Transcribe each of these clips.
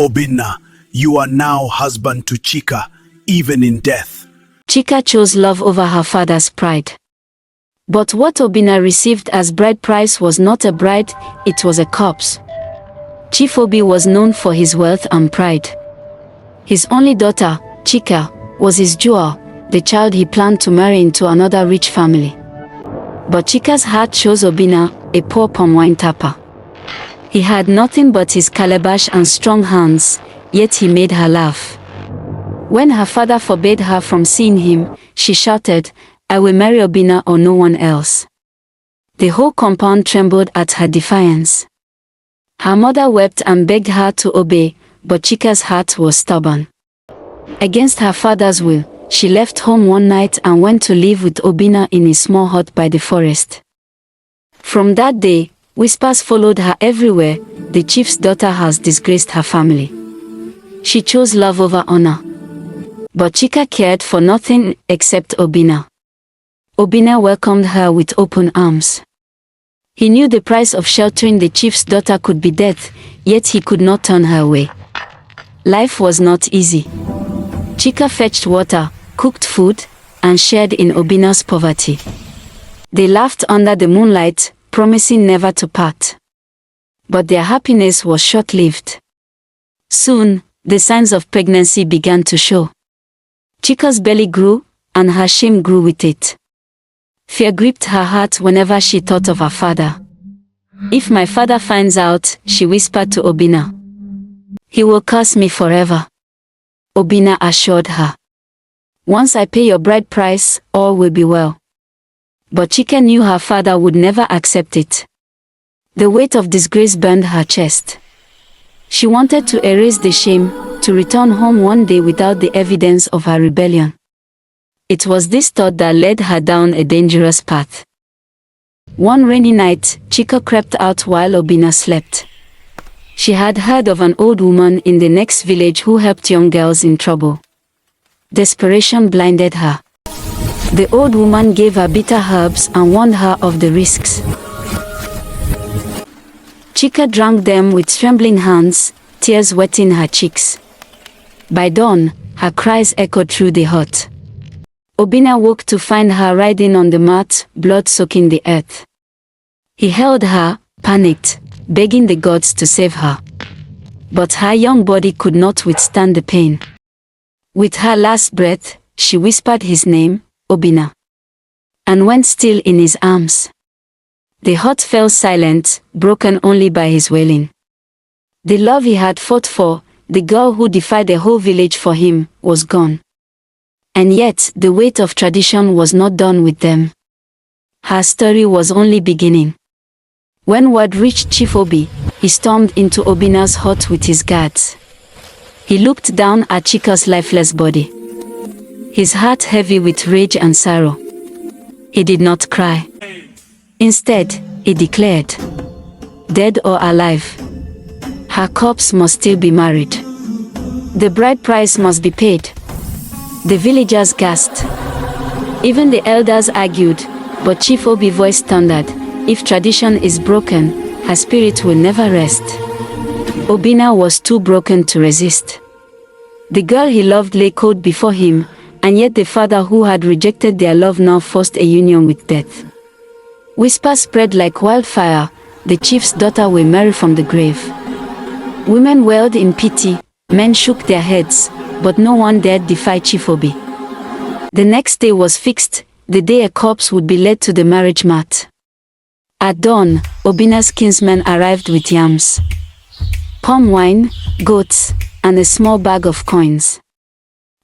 Obinna, you are now husband to Chika, even in death. Chika chose love over her father's pride. But what Obinna received as bride price was not a bride, it was a corpse. Chief Obi was known for his wealth and pride. His only daughter, Chika, was his jewel, the child he planned to marry into another rich family. But Chika's heart chose Obinna, a poor palm wine tapper. He had nothing but his calabash and strong hands, yet he made her laugh. When her father forbade her from seeing him, she shouted, "I will marry Obinna or no one else." The whole compound trembled at her defiance. Her mother wept and begged her to obey, but Chika's heart was stubborn. Against her father's will, she left home one night and went to live with Obinna in a small hut by the forest. From that day, whispers followed her everywhere, "The chief's daughter has disgraced her family." She chose love over honor. But Chika cared for nothing except Obinna. Obinna welcomed her with open arms. He knew the price of sheltering the chief's daughter could be death, yet he could not turn her away. Life was not easy. Chika fetched water, cooked food, and shared in Obinna's poverty. They laughed under the moonlight, promising never to part. But their happiness was short-lived. Soon, the signs of pregnancy began to show. Chika's belly grew, and her shame grew with it. Fear gripped her heart whenever she thought of her father. "If my father finds out," she whispered to Obinna, "he will curse me forever." Obinna assured her, "Once I pay your bride price, all will be well." But Chika knew her father would never accept it. The weight of disgrace burned her chest. She wanted to erase the shame, to return home one day without the evidence of her rebellion. It was this thought that led her down a dangerous path. One rainy night, Chika crept out while Obinna slept. She had heard of an old woman in the next village who helped young girls in trouble. Desperation blinded her. The old woman gave her bitter herbs and warned her of the risks. Chika drank them with trembling hands, tears wetting her cheeks. By dawn, her cries echoed through the hut. Obinna woke to find her riding on the mat, blood soaking the earth. He held her, panicked, begging the gods to save her. But her young body could not withstand the pain. With her last breath, she whispered his name, Obinna, and went still in his arms. The hut fell silent, broken only by his wailing. The love he had fought for, the girl who defied the whole village for him, was gone. And yet, the weight of tradition was not done with them. Her story was only beginning. When word reached Chief Obi, he stormed into Obinna's hut with his guards. He looked down at Chika's lifeless body, his heart heavy with rage and sorrow. He did not cry. Instead, he declared, "Dead or alive, her corpse must still be married. The bride price must be paid." The villagers gasped. Even the elders argued, but Chief Obi's voice thundered, "If tradition is broken, her spirit will never rest." Obinna was too broken to resist. The girl he loved lay cold before him, and yet the father who had rejected their love now forced a union with death. Whispers spread like wildfire, "The chief's daughter will marry from the grave." Women wailed in pity, men shook their heads, but no one dared defy Chief Obi. The next day was fixed, the day a corpse would be led to the marriage mat. At dawn, Obinna's kinsmen arrived with yams, palm wine, goats, and a small bag of coins.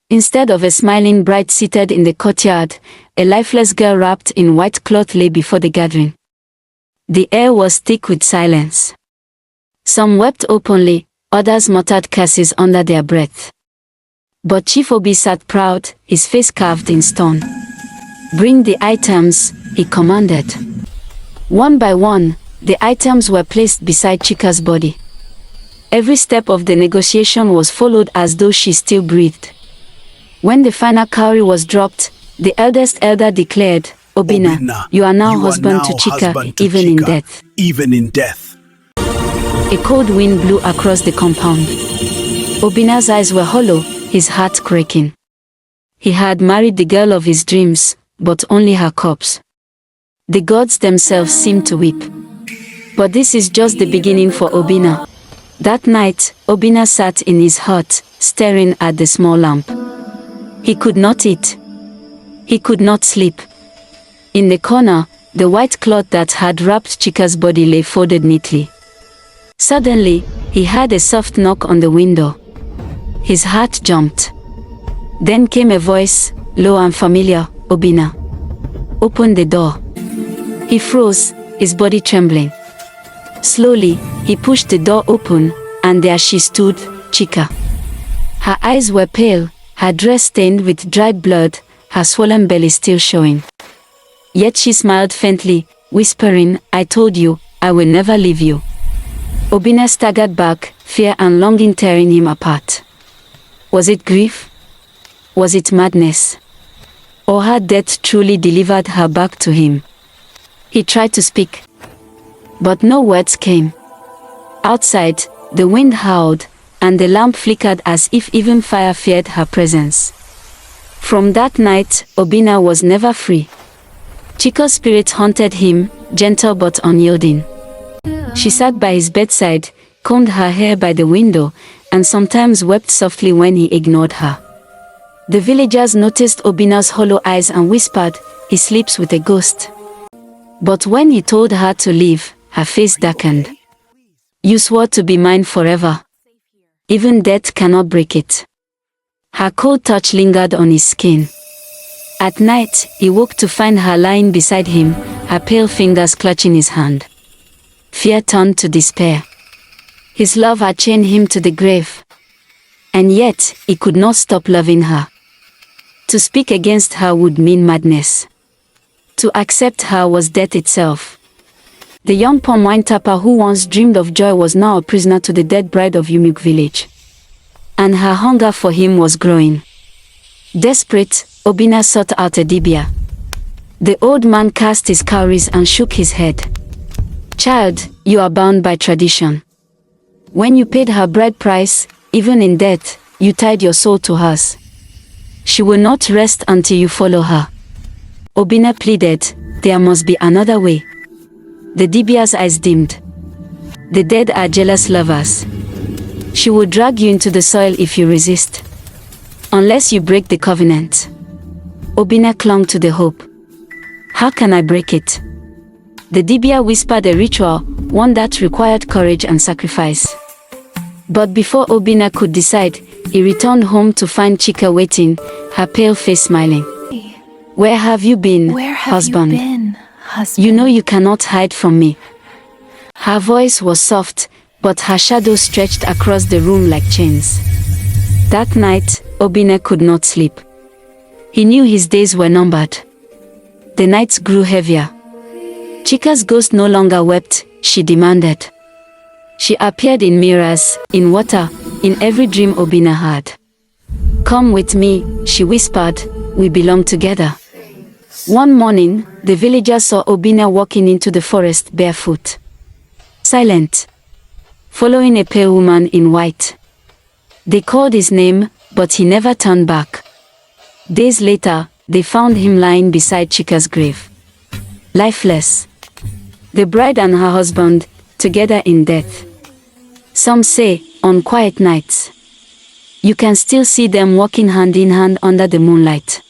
Instead of a smiling bride seated in the courtyard, a lifeless girl wrapped in white cloth lay before the gathering. The air was thick with silence. Some wept openly, others muttered curses under their breath. But Chief Obi sat proud, his face carved in stone. "Bring the items," he commanded. One by one, the items were placed beside Chika's body. Every step of the negotiation was followed as though she still breathed. When the final cowrie was dropped, the eldest elder declared, "Obinna, you are now husband to Chika, even in death." Even in death. A cold wind blew across the compound. Obinna's eyes were hollow, his heart cracking. He had married the girl of his dreams, but only her corpse. The gods themselves seemed to weep. But this is just the beginning for Obinna. That night, Obinna sat in his hut, staring at the small lamp. He could not eat. He could not sleep. In the corner, the white cloth that had wrapped Chika's body lay folded neatly. Suddenly, he heard a soft knock on the window. His heart jumped. Then came a voice, low and familiar, "Obinna, open the door." He froze, his body trembling. Slowly, he pushed the door open, and there she stood, Chika. Her eyes were pale, her dress stained with dried blood, her swollen belly still showing. Yet she smiled faintly, whispering, "I told you, I will never leave you." Obinna staggered back, fear and longing tearing him apart. Was it grief? Was it madness? Or had death truly delivered her back to him? He tried to speak, but no words came. Outside, the wind howled, and the lamp flickered as if even fire feared her presence. From that night, Obinna was never free. Chika's spirit haunted him, gentle but unyielding. She sat by his bedside, combed her hair by the window, and sometimes wept softly when he ignored her. The villagers noticed Obinna's hollow eyes and whispered, "He sleeps with a ghost." But when he told her to leave, her face darkened. "You swore to be mine forever. Even death cannot break it." Her cold touch lingered on his skin. At night, he woke to find her lying beside him, her pale fingers clutching his hand. Fear turned to despair. His love had chained him to the grave. And yet, he could not stop loving her. To speak against her would mean madness. To accept her was death itself. The young palm wine tapper who once dreamed of joy was now a prisoner to the dead bride of UCHE village. And her hunger for him was growing. Desperate, Obinna sought out a dibia. The old man cast his cowries and shook his head. "Child, you are bound by tradition. When you paid her bride price, even in death, you tied your soul to hers. She will not rest until you follow her." Obinna pleaded, "There must be another way." The dibia's eyes dimmed. "The dead are jealous lovers. She will drag you into the soil if you resist. Unless you break the covenant." Obinna clung to the hope. "How can I break it?" The dibia whispered a ritual, one that required courage and sacrifice. But before Obinna could decide, he returned home to find Chika waiting, her pale face smiling. "Where have you been, husband? You know you cannot hide from me." Her voice was soft, but her shadow stretched across the room like chains. That night, Obinna could not sleep. He knew his days were numbered. The nights grew heavier. Chika's ghost no longer wept, she demanded. She appeared in mirrors, in water, in every dream Obinna had. "Come with me," she whispered, "we belong together." One morning, the villagers saw Obinna walking into the forest barefoot. Silent. Following a pale woman in white. They called his name, but he never turned back. Days later, they found him lying beside Chika's grave. Lifeless. The bride and her husband, together in death. Some say, on quiet nights. You can still see them walking hand in hand under the moonlight.